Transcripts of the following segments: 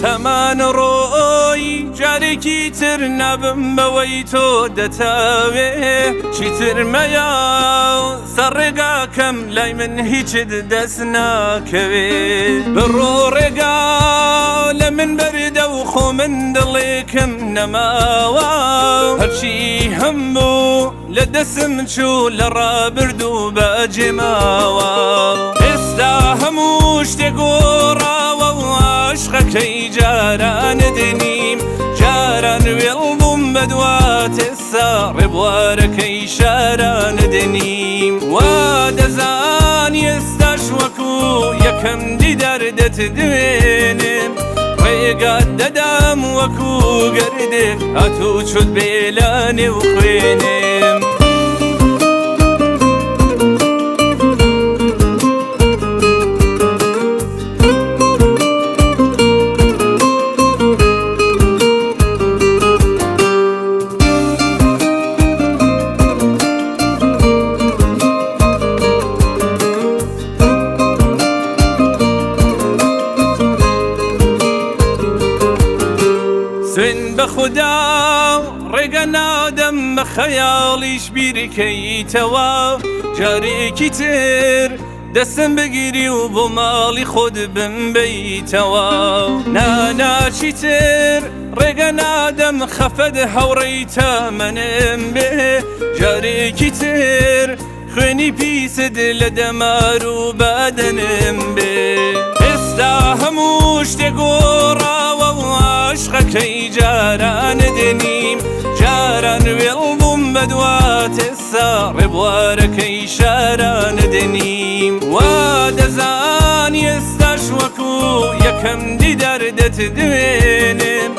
تەمان ڕۆی جارێکی تر نابم بەوەی تۆ دەتاوێ چیتر مەیە سەرڕێگاکەم لای من هیچت دەست ناکەوێ بڕۆ ڕێگا لە من بەردە و خۆ من دڵێکم نەماوە هەرچی هەموو لە دەستم چوو لە ڕابرد و بەجێماوە ئێستا هەموو شتێک گۆڕاوە و عاشقەکەی جاران دنیم جاران وێڵ بووم بەدوات ئێستا ڕێبوارەکەی شاران دنیم وا دەزانی ئێستاش وەکو یەکەم دیدار دەتدوێنم ڕێگات دەدام وەکو گەردێک هاتوو چوت بێ لە نێو خوێنم سوێن بە خودا ڕێگە نادەم بە خەیاڵیش بیرکەیتەوە جارێکی تر دەستم بگیری و بۆ ماڵی خۆت بمبەیتەوە ناناچی تر ڕێگە نادەم خەفەت هەوڕێی تەمەنم بێ جارێکی تر خوێنی پیست لە دەمار و بەدەنم بێ ئێستا هەموو شتێک گۆڕاوە و عاشقەکەی جاران دنیم جاران وێڵ بووم بەدوات ئێستا ڕێبوارەکەی شاران دنیم وا دەزانی ئێستاش وەکو یەکەم دیدار دەتدوێنم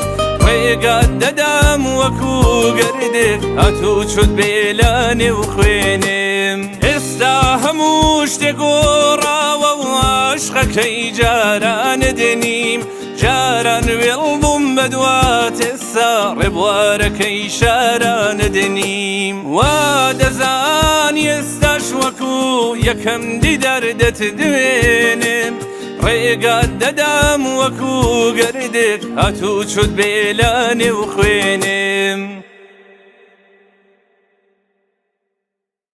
ڕێگات دەدام وەکو گەردێک هاتوو چوت بێ لە نێو خوێنم ئێستا هەموو شتێک گۆڕاوە و عاشقەکەی جاران دنیم جاران وێڵ بووم بەدوات ئێستا ڕێبوارەکەی شاران دنیم وا دەزانی ئێستاش وەکو یەکەم دیدار دەتدوێنم ڕێگات دەدام وەکو گەردێک هاتوو چوت بێ لە نێو خوێنم